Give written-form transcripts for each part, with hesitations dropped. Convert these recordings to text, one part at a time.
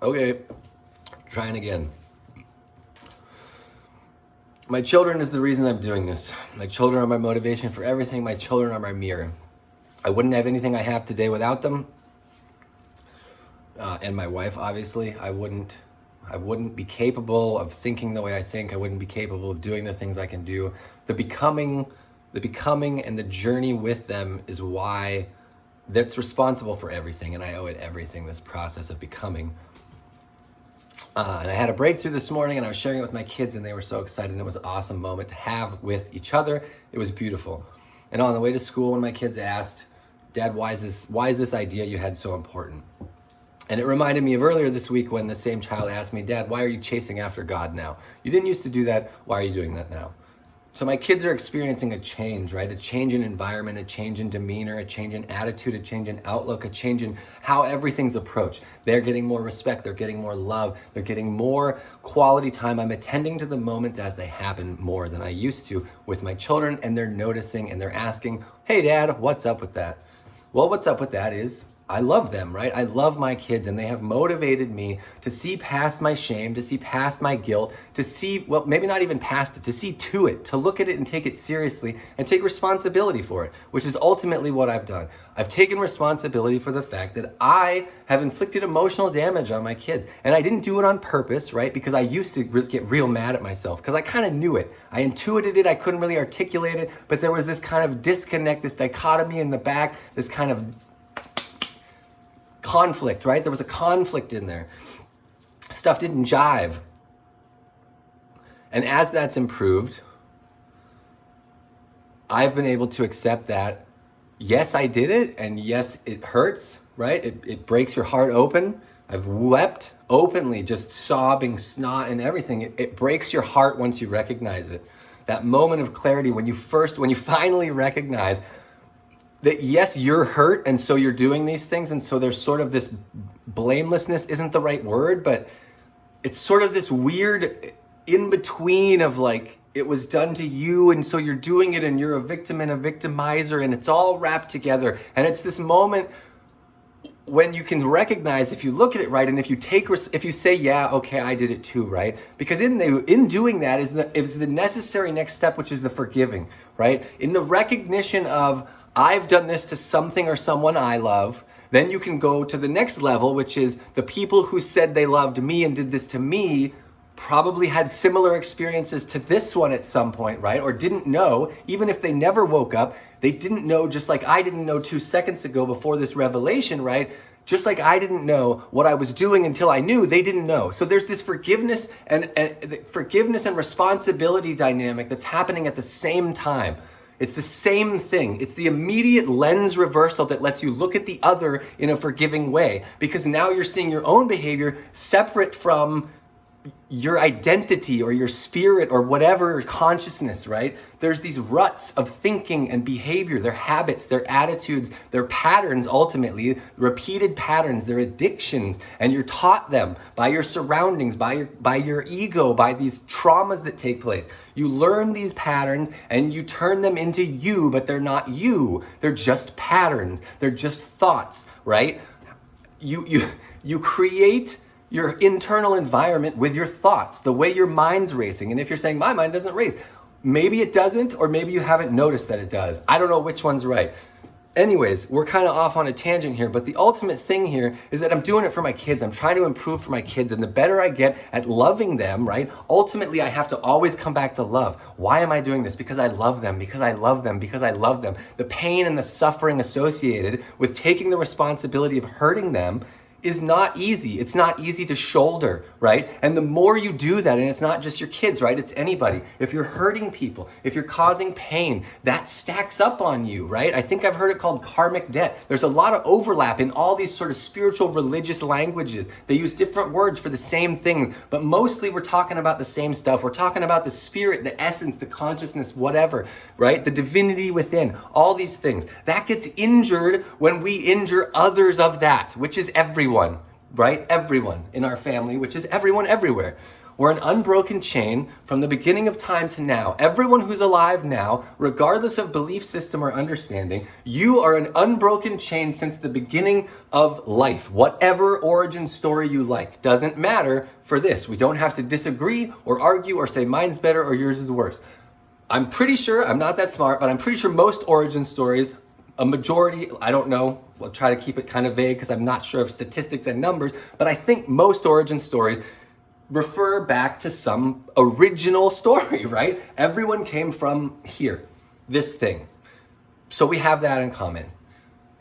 Okay, trying again. My children is the reason I'm doing this. My children are my motivation for everything. My children are my mirror. I wouldn't have anything I have today without them. And my wife, obviously. I wouldn't be capable of thinking the way I think. I wouldn't be capable of doing the things I can do. The becoming and the journey with them is why that's responsible for everything, and I owe it everything, this process of becoming. And I had a breakthrough this morning, and I was sharing it with my kids, and they were so excited, and it was an awesome moment to have with each other. It was beautiful. And on the way to school, one of my kids asked, "Dad, why is this idea you had so important?" And it reminded me of earlier this week when the same child asked me, "Dad, why are you chasing after God now? You didn't used to do that. Why are you doing that now?" So my kids are experiencing a change, right? A change in environment, a change in demeanor, a change in attitude, a change in outlook, a change in how everything's approached. They're getting more respect, they're getting more love, they're getting more quality time. I'm attending to the moments as they happen more than I used to with my children, and they're noticing and they're asking, "Hey Dad, what's up with that?" Well, what's up with that is I love them, right? I love my kids, and they have motivated me to see past my shame, to see past my guilt, to see, well, maybe not even past it, to see to it, to look at it and take it seriously and take responsibility for it, which is ultimately what I've done. I've taken responsibility for the fact that I have inflicted emotional damage on my kids. And I didn't do it on purpose, right? Because I used to get real mad at myself because I kind of knew it. I intuited it, I couldn't really articulate it, but there was this kind of disconnect, this dichotomy in the back, this kind of conflict, right? There was a conflict in there. Stuff didn't jive. And as that's improved, I've been able to accept that, yes, I did it, and yes, it hurts, right? It breaks your heart open. I've wept openly, just sobbing, snot and everything. It breaks your heart once you recognize it. That moment of clarity when you finally recognize that yes, you're hurt, and so you're doing these things, and so there's sort of this blamelessness isn't the right word, but it's sort of this weird in-between of like, it was done to you, and so you're doing it, and you're a victim and a victimizer, and it's all wrapped together. And it's this moment when you can recognize, if you look at it right, and if you say, yeah, okay, I did it too, right? Because in doing that is the necessary next step, which is the forgiving, right? In the recognition of, I've done this to something or someone I love, then you can go to the next level, which is the people who said they loved me and did this to me probably had similar experiences to this one at some point, right? Or didn't know, even if they never woke up, they didn't know, just like I didn't know 2 seconds ago before this revelation, right? Just like I didn't know what I was doing until I knew, they didn't know. So there's this forgiveness and responsibility dynamic that's happening at the same time. It's the same thing. It's the immediate lens reversal that lets you look at the other in a forgiving way, because now you're seeing your own behavior separate from your identity or your spirit or whatever consciousness, right? There's these ruts of thinking and behavior, their habits, their attitudes, their patterns, ultimately, repeated patterns, their addictions, and you're taught them by your surroundings, by your ego, by these traumas that take place. You learn these patterns and you turn them into you, but they're not you. They're just patterns. They're just thoughts, right? You create your internal environment with your thoughts, the way your mind's racing. And if you're saying, my mind doesn't race, maybe it doesn't, or maybe you haven't noticed that it does. I don't know which one's right. Anyways, we're kind of off on a tangent here, but the ultimate thing here is that I'm doing it for my kids. I'm trying to improve for my kids, and the better I get at loving them, right? Ultimately, I have to always come back to love. Why am I doing this? Because I love them, because I love them, because I love them. The pain and the suffering associated with taking the responsibility of hurting them is not easy. It's not easy to shoulder, right? And the more you do that, and it's not just your kids, right? It's anybody. If you're hurting people, if you're causing pain, that stacks up on you, right? I think I've heard it called karmic debt. There's a lot of overlap in all these sort of spiritual religious languages. They use different words for the same things, but mostly we're talking about the same stuff. We're talking about the spirit, the essence, the consciousness, whatever, right? The divinity within, all these things. That gets injured when we injure others of that, which is everyone, right? Everyone in our family, which is everyone everywhere. We're an unbroken chain from the beginning of time to now. Everyone who's alive now, regardless of belief system or understanding, you are an unbroken chain since the beginning of life. Whatever origin story you like. Doesn't matter for this. We don't have to disagree or argue or say mine's better or yours is worse. I'm pretty sure, I'm not that smart, but I'm pretty sure most origin stories, a majority, I don't know, we'll try to keep it kind of vague because I'm not sure of statistics and numbers, but I think most origin stories refer back to some original story, right? Everyone came from here, this thing. So we have that in common.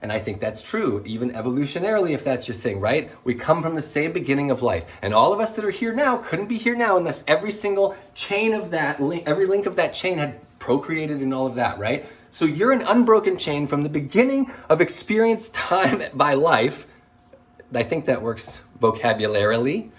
And I think that's true, even evolutionarily, if that's your thing, right? We come from the same beginning of life. And all of us that are here now couldn't be here now unless every single chain of that, every link of that chain had procreated and all of that, right? So you're an unbroken chain from the beginning of experience time by life. I think that works vocabularily.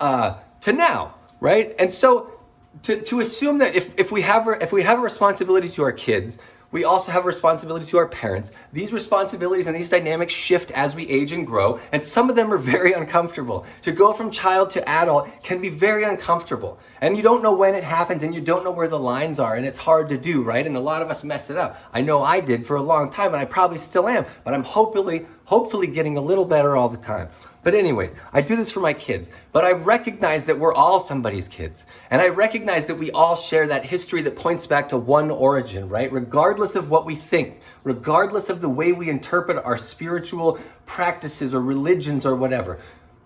To now, right? And so to assume that if we have a responsibility to our kids, we also have a responsibility to our parents. These responsibilities and these dynamics shift as we age and grow, and some of them are very uncomfortable. To go from child to adult can be very uncomfortable. And you don't know when it happens, and you don't know where the lines are, and it's hard to do, right? And a lot of us mess it up. I know I did for a long time, and I probably still am, but I'm hopefully getting a little better all the time. But anyways, I do this for my kids, but I recognize that we're all somebody's kids. And I recognize that we all share that history that points back to one origin, right? Regardless of what we think, regardless of the way we interpret our spiritual practices or religions or whatever,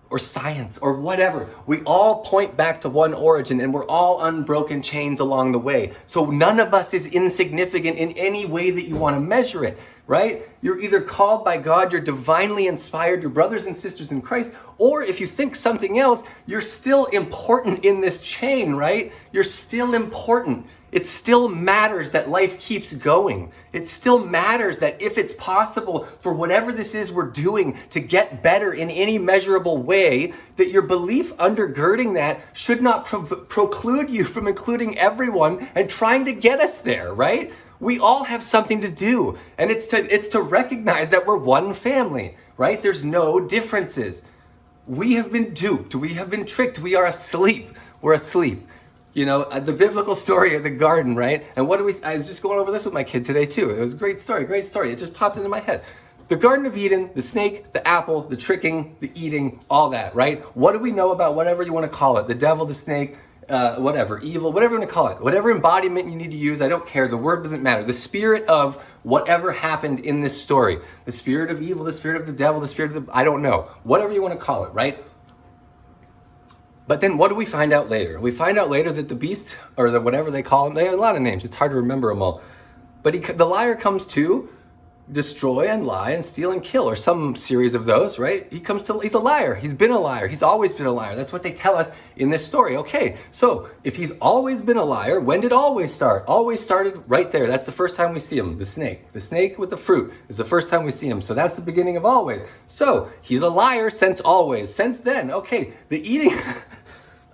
or science or whatever, we all point back to one origin, and we're all unbroken chains along the way. So none of us is insignificant in any way that you want to measure it. Right? You're either called by God, you're divinely inspired, you're brothers and sisters in Christ, or if you think something else, you're still important in this chain, right? You're still important. It still matters that life keeps going. It still matters that if it's possible for whatever this is we're doing to get better in any measurable way, that your belief undergirding that should not preclude you from including everyone and trying to get us there, right? We all have something to do, and it's to recognize that we're one family, right? There's no differences. We have been duped. We have been tricked. We are asleep. We're asleep. You know, the biblical story of the garden, right? And I was just going over this with my kid today too. It was a great story. It just popped into my head. The Garden of Eden, the snake, the apple, the tricking, the eating, all that, right? What do we know about whatever you want to call it? The devil, the snake, whatever, evil, whatever you want to call it, whatever embodiment you need to use, I don't care. The word doesn't matter. The spirit of whatever happened in this story, the spirit of evil, the spirit of the devil, the spirit of I don't know, whatever you want to call it, right? But then what do we find out later? We find out later that the beast, or the whatever they call him, they have a lot of names. It's hard to remember them all. But the liar comes to destroy and lie and steal and kill, or some series of those, right? He's a liar. He's been a liar. He's always been a liar. That's what they tell us in this story. Okay, so if he's always been a liar, when did always start? Always started right there. That's the first time we see him, the snake. The snake with the fruit is the first time we see him. So that's the beginning of always. So he's a liar since always. Since then, okay, the eating,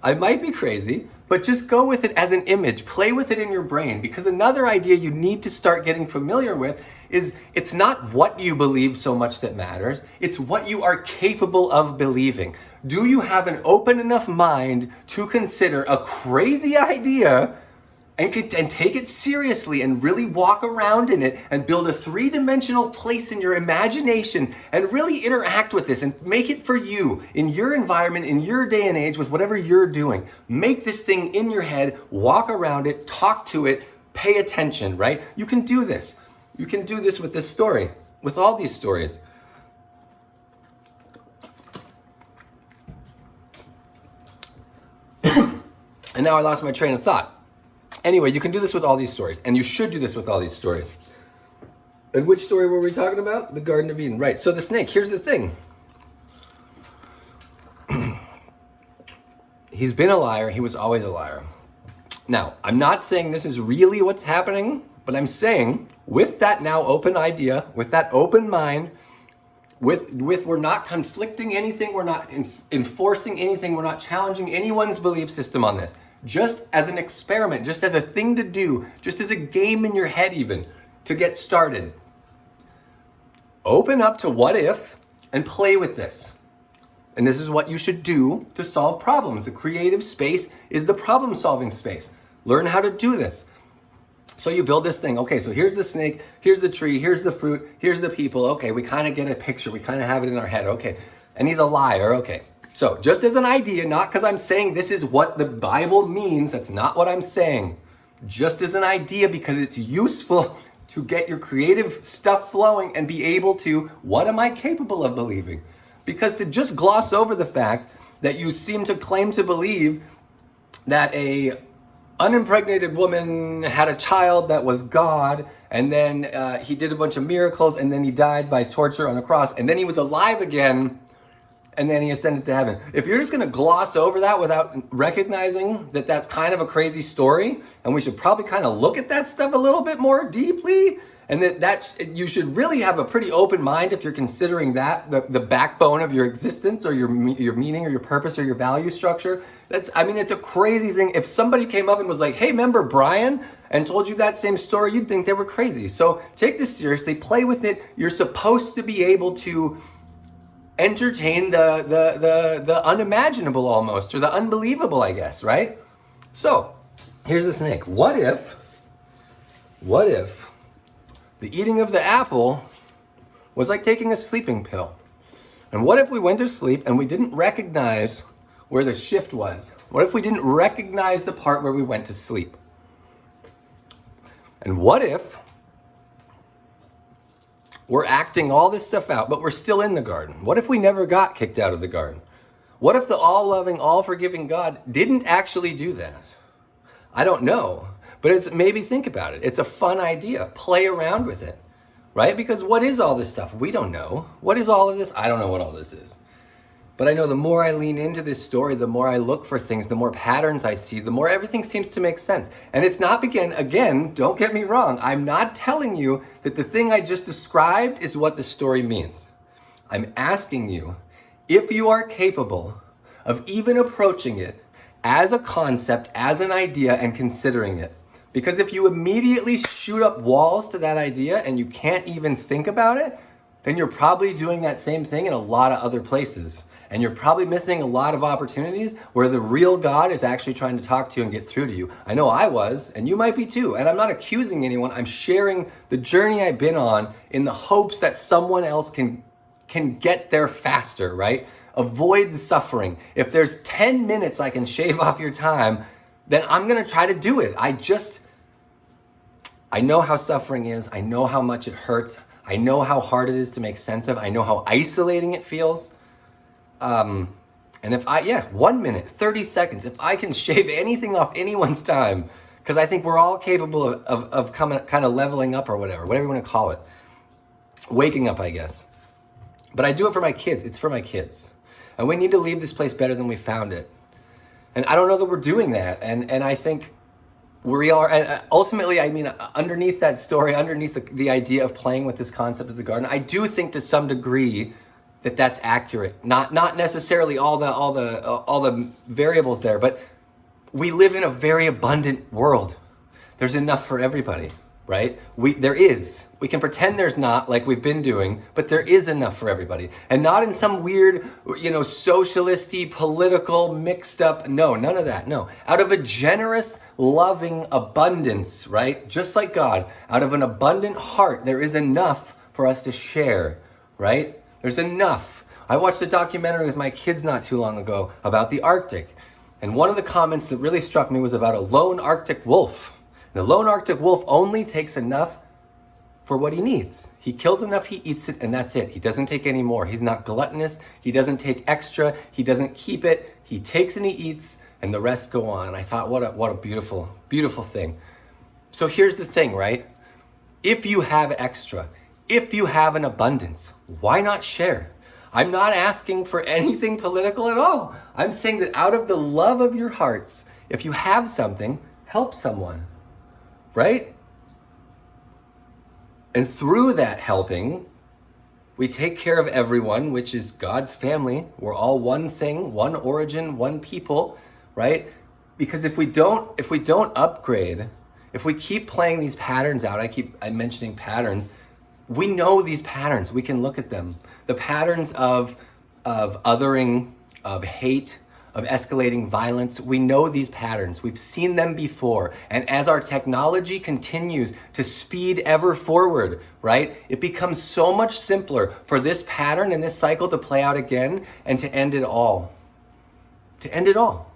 I might be crazy, but just go with it as an image. Play with it in your brain, because another idea you need to start getting familiar with is it's not what you believe so much that matters, it's what you are capable of believing. Do you have an open enough mind to consider a crazy idea and take it seriously and really walk around in it and build a three-dimensional place in your imagination and really interact with this and make it for you in your environment, in your day and age, with whatever you're doing? Make this thing in your head, walk around it, talk to it, pay attention, right? You can do this. You can do this with this story, with all these stories. And now I lost my train of thought. Anyway, you can do this with all these stories, and you should do this with all these stories. And which story were we talking about? The Garden of Eden, right. So the snake, here's the thing. He's been a liar, he was always a liar. Now, I'm not saying this is really what's happening, but I'm saying with that now open idea, with that open mind, with we're not conflicting anything, we're not enforcing anything, we're not challenging anyone's belief system on this. Just as an experiment, just as a thing to do, just as a game in your head even, to get started. Open up to what if and play with this. And this is what you should do to solve problems. The creative space is the problem-solving space. Learn how to do this. So you build this thing. Okay, so here's the snake, here's the tree, here's the fruit, here's the people. Okay, we kind of get a picture. We kind of have it in our head. Okay, and he's a liar. Okay, so just as an idea, not because I'm saying this is what the Bible means. That's not what I'm saying. Just as an idea, because it's useful to get your creative stuff flowing and be able to, what am I capable of believing? Because to just gloss over the fact that you seem to claim to believe that a unimpregnated woman had a child that was God, and then he did a bunch of miracles, and then he died by torture on a cross, and then he was alive again, and then he ascended to heaven. If you're just going to gloss over that without recognizing that that's kind of a crazy story, and we should probably kind of look at that stuff a little bit more deeply, and that you should really have a pretty open mind if you're considering that the backbone of your existence or your meaning or your purpose or your value structure. It's a crazy thing. If somebody came up and was like, hey, remember Brian? And told you that same story, you'd think they were crazy. So take this seriously, play with it. You're supposed to be able to entertain the unimaginable almost, or the unbelievable, I guess, right? So here's the snake. What if the eating of the apple was like taking a sleeping pill? And what if we went to sleep and we didn't recognize where the shift was? What if we didn't recognize the part where we went to sleep? And what if we're acting all this stuff out, but we're still in the garden? What if we never got kicked out of the garden? What if the all-loving, all-forgiving God didn't actually do that? I don't know, but maybe think about it. It's a fun idea. Play around with it, right? Because what is all this stuff? We don't know. What is all of this? I don't know what all this is. But I know the more I lean into this story, the more I look for things, the more patterns I see, the more everything seems to make sense. And it's not, again, don't get me wrong. I'm not telling you that the thing I just described is what the story means. I'm asking you if you are capable of even approaching it as a concept, as an idea, and considering it. Because if you immediately shoot up walls to that idea and you can't even think about it, then you're probably doing that same thing in a lot of other places. And you're probably missing a lot of opportunities where the real God is actually trying to talk to you and get through to you. I know I was, and you might be too. And I'm not accusing anyone. I'm sharing the journey I've been on in the hopes that someone else can get there faster, right? Avoid the suffering. If there's 10 minutes I can shave off your time, then I'm going to try to do it. I know how suffering is. I know how much it hurts. I know how hard it is to make sense of. I know how isolating it feels. And if 1 minute, 30 seconds, if I can shave anything off anyone's time, because I think we're all capable of kind of leveling up or whatever you want to call it. Waking up, I guess. But I do it for my kids. It's for my kids. And we need to leave this place better than we found it. And I don't know that we're doing that. And I think we are, and ultimately, underneath that story, underneath the idea of playing with this concept of the garden, I do think to some degree that that's accurate. Not necessarily all the variables there, but we live in a very abundant world. There's enough for everybody, right? There is. We can pretend there's not, like we've been doing, but there is enough for everybody. And not in some weird, socialisty, political, mixed up, no, none of that, no. Out of a generous, loving abundance, right? Just like God, out of an abundant heart, there is enough for us to share, right? There's enough. I watched a documentary with my kids not too long ago about the Arctic. And one of the comments that really struck me was about a lone Arctic wolf. The lone Arctic wolf only takes enough for what he needs. He kills enough, he eats it, and that's it. He doesn't take any more. He's not gluttonous. He doesn't take extra. He doesn't keep it. He takes and he eats, and the rest go on. And I thought, what a beautiful, beautiful thing. So here's the thing, right? If you have extra, if you have an abundance, why not share? I'm not asking for anything political at all. I'm saying that out of the love of your hearts, if you have something, help someone, right? And through that helping, we take care of everyone, which is God's family. We're all one thing, one origin, one people, right? Because if we don't upgrade, if we keep playing these patterns out, I'm mentioning patterns, we know these patterns. We can look at them. The patterns of of othering, of hate, of escalating violence. We know these patterns. We've seen them before. And as our technology continues to speed ever forward, right, it becomes so much simpler for this pattern and this cycle to play out again and to end it all. To end it all.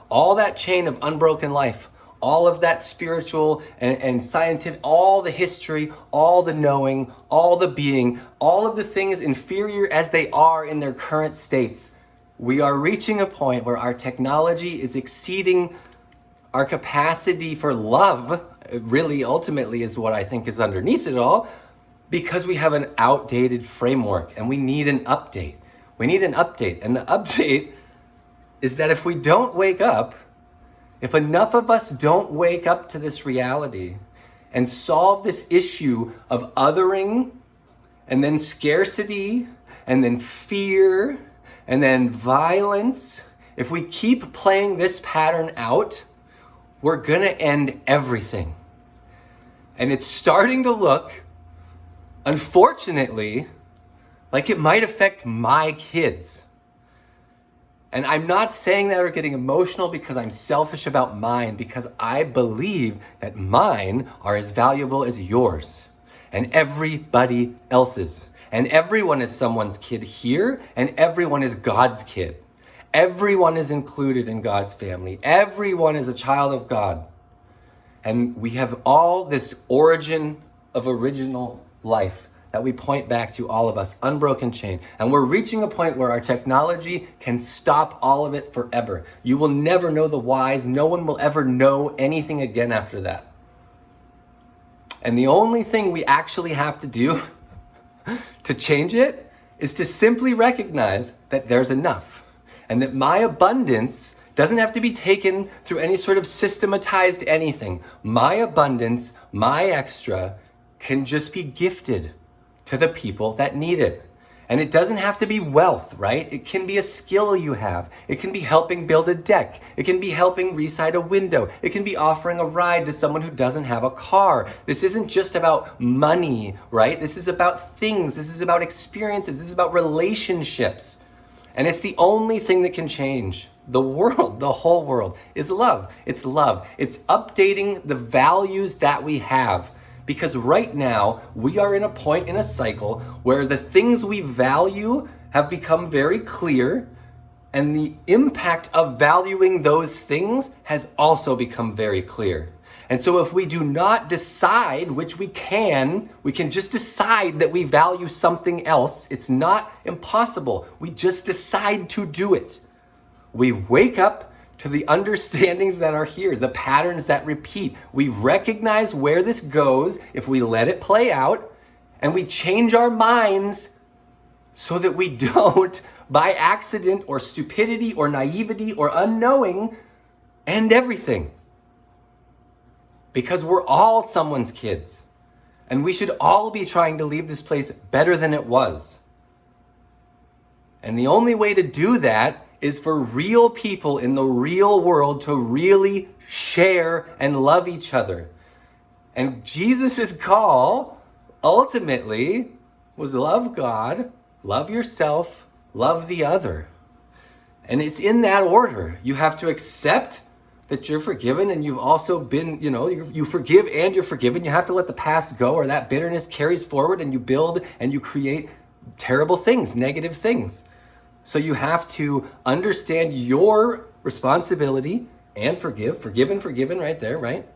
All that chain of unbroken life, all of that spiritual and scientific, all the history, all the knowing, all the being, all of the things inferior as they are in their current states. We are reaching a point where our technology is exceeding our capacity for love, really ultimately is what I think is underneath it all, because we have an outdated framework and we need an update. We need an update. And the update is that if we don't wake up, if enough of us don't wake up to this reality and solve this issue of othering and then scarcity and then fear and then violence, if we keep playing this pattern out, we're gonna end everything. And it's starting to look, unfortunately, like it might affect my kids. And I'm not saying that or getting emotional because I'm selfish about mine, because I believe that mine are as valuable as yours and everybody else's. And everyone is someone's kid here, and everyone is God's kid. Everyone is included in God's family. Everyone is a child of God. And we have all this origin of original life that we point back to, all of us, unbroken chain. And we're reaching a point where our technology can stop all of it forever. You will never know the whys. No one will ever know anything again after that. And the only thing we actually have to do to change it is to simply recognize that there's enough. And that my abundance doesn't have to be taken through any sort of systematized anything. My abundance, my extra, can just be gifted to the people that need it. And it doesn't have to be wealth, right? It can be a skill you have. It can be helping build a deck. It can be helping reside a window. It can be offering a ride to someone who doesn't have a car. This isn't just about money, right? This is about things. This is about experiences. This is about relationships. And it's the only thing that can change the world, the whole world, is love. It's love. It's updating the values that we have. Because right now, we are in a point in a cycle where the things we value have become very clear, and the impact of valuing those things has also become very clear. And so if we do not decide, which we can just decide that we value something else. It's not impossible. We just decide to do it. We wake up to the understandings that are here, the patterns that repeat. We recognize where this goes if we let it play out, and we change our minds so that we don't, by accident or stupidity or naivety or unknowing, end everything. Because we're all someone's kids, and we should all be trying to leave this place better than it was. And the only way to do that is for real people in the real world to really share and love each other. And Jesus' call ultimately was love God, love yourself, love the other. And it's in that order. You have to accept that you're forgiven, and you've also been, you forgive and you're forgiven. You have to let the past go, or that bitterness carries forward, and you build and you create terrible things, negative things. So you have to understand your responsibility and forgive and forgiven right there, right?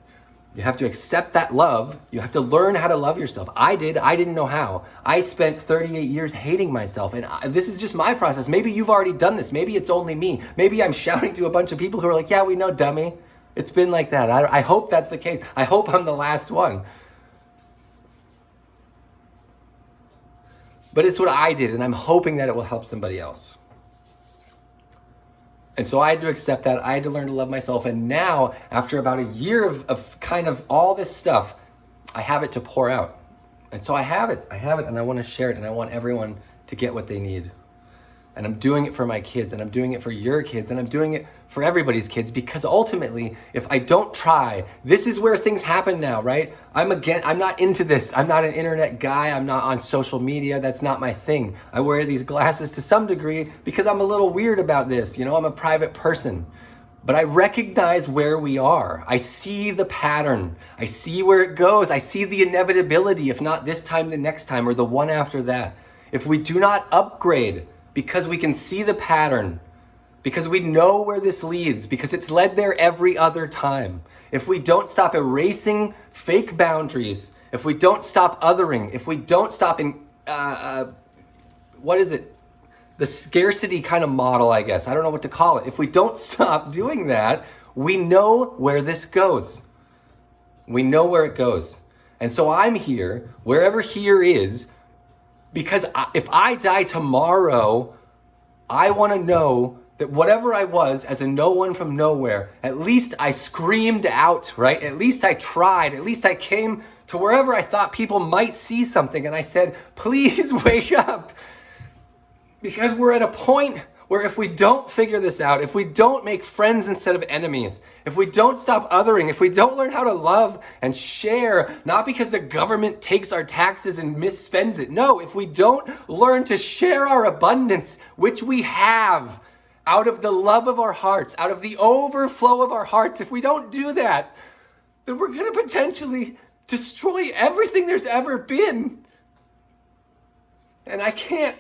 You have to accept that love. You have to learn how to love yourself. I didn't know how. I spent 38 years hating myself, and this is just my process. Maybe you've already done this. Maybe it's only me. Maybe I'm shouting to a bunch of people who are like, yeah, we know, dummy. It's been like that. I hope that's the case. I hope I'm the last one. But it's what I did, and I'm hoping that it will help somebody else. And so I had to accept that. I had to learn to love myself. And now, after about a year of kind of all this stuff, I have it to pour out. And so I have it, and I want to share it, and I want everyone to get what they need. And I'm doing it for my kids, and I'm doing it for your kids, and I'm doing it for everybody's kids, because ultimately, if I don't try, this is where things happen now, right? I'm not into this. I'm not an internet guy. I'm not on social media. That's not my thing. I wear these glasses to some degree because I'm a little weird about this. I'm a private person. But I recognize where we are. I see the pattern. I see where it goes. I see the inevitability, if not this time, the next time, or the one after that. If we do not upgrade because we can see the pattern, because we know where this leads, because it's led there every other time, if we don't stop erasing fake boundaries, if we don't stop othering, if we don't stop the scarcity kind of model, I guess. I don't know what to call it. If we don't stop doing that, we know where this goes. We know where it goes. And so I'm here, wherever here is, because if I die tomorrow, I want to know that whatever I was as a no one from nowhere, at least I screamed out, right? At least I tried. At least I came to wherever I thought people might see something and I said, please wake up. Because we're at a point where if we don't figure this out, if we don't make friends instead of enemies, if we don't stop othering, if we don't learn how to love and share, not because the government takes our taxes and misspends it. No, if we don't learn to share our abundance, which we have out of the love of our hearts, out of the overflow of our hearts, if we don't do that, then we're going to potentially destroy everything there's ever been. And I can't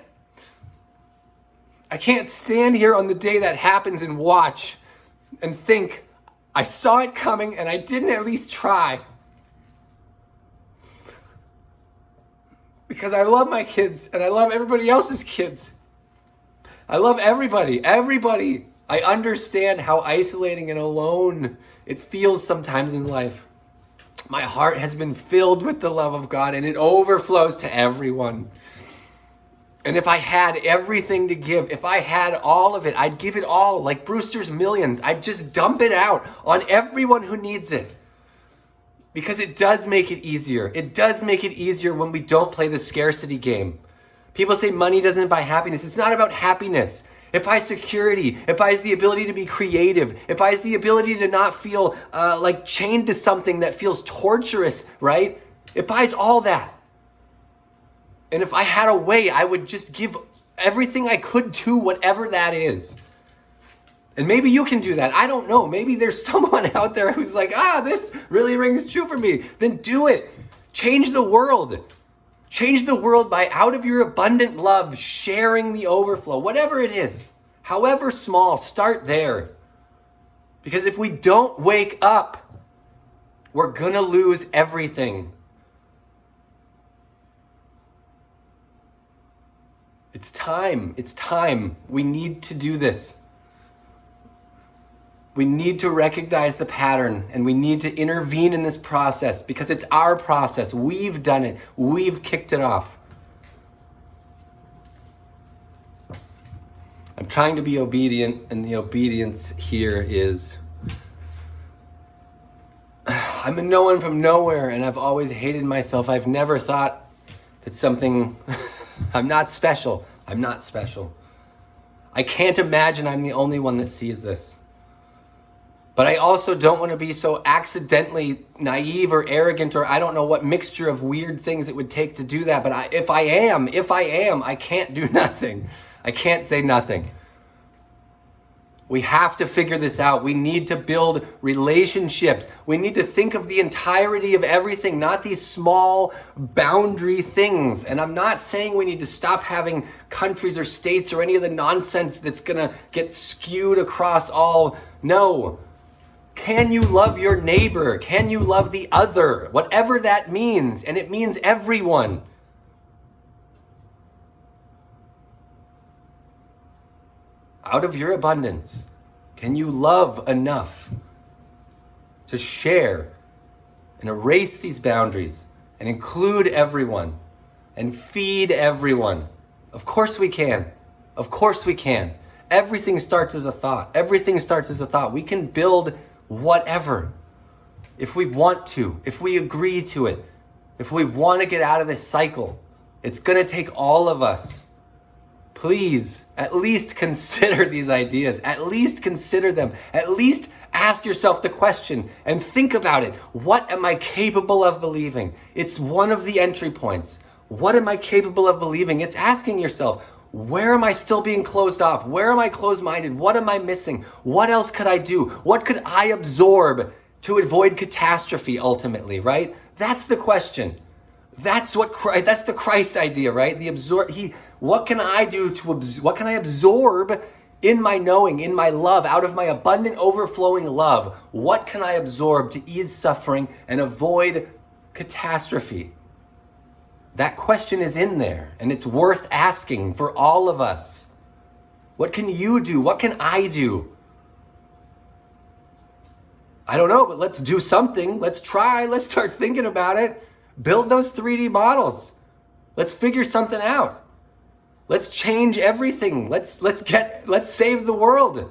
stand here on the day that happens and watch and think, I saw it coming and I didn't at least try. Because I love my kids and I love everybody else's kids. I love everybody. I understand how isolating and alone it feels sometimes in life. My heart has been filled with the love of God and it overflows to everyone. And if I had everything to give, if I had all of it, I'd give it all, like Brewster's Millions. I'd just dump it out on everyone who needs it. Because it does make it easier. It does make it easier when we don't play the scarcity game. People say money doesn't buy happiness. It's not about happiness. It buys security. It buys the ability to be creative. It buys the ability to not feel like chained to something that feels torturous, right? It buys all that. And if I had a way, I would just give everything I could to whatever that is. And maybe you can do that. I don't know. Maybe there's someone out there who's like, this really rings true for me. Then do it. Change the world. Change the world by out of your abundant love, sharing the overflow, whatever it is, however small, start there. Because if we don't wake up, we're gonna lose everything. It's time. We need to do this. We need to recognize the pattern and we need to intervene in this process because it's our process. We've done it. We've kicked it off. I'm trying to be obedient, and the obedience here is I'm a no one from nowhere and I've always hated myself. I've never thought that something I'm not special. I can't imagine I'm the only one that sees this. But I also don't want to be so accidentally naive or arrogant, or I don't know what mixture of weird things it would take to do that. But if I am, I can't do nothing. I can't say nothing. We have to figure this out. We need to build relationships. We need to think of the entirety of everything, not these small boundary things. And I'm not saying we need to stop having countries or states or any of the nonsense that's gonna get skewed across all. No. Can you love your neighbor? Can you love the other? Whatever that means. And it means everyone. Out of your abundance, can you love enough to share and erase these boundaries and include everyone and feed everyone? Of course we can. Of course we can. Everything starts as a thought. We can build whatever if we want to, if we agree to it, if we want to get out of this cycle. It's going to take all of us. please at least consider these ideas. At least consider them. At least ask yourself the question and think about it. What am I capable of believing? It's one of the entry points. What am I capable of believing? It's asking yourself, where am I still being closed off? Where am I closed-minded? What am I missing? What else could I do? What could I absorb to avoid catastrophe ultimately, right? That's the question. That's the Christ idea, right? What can I do what can I absorb in my knowing, in my love, out of my abundant, overflowing love? What can I absorb to ease suffering and avoid catastrophe? That question is in there, and it's worth asking for all of us. What can you do? What can I do? I don't know, but let's do something. Let's try. Let's start thinking about it. Build those 3D models. Let's figure something out. Let's change everything. Let's save the world.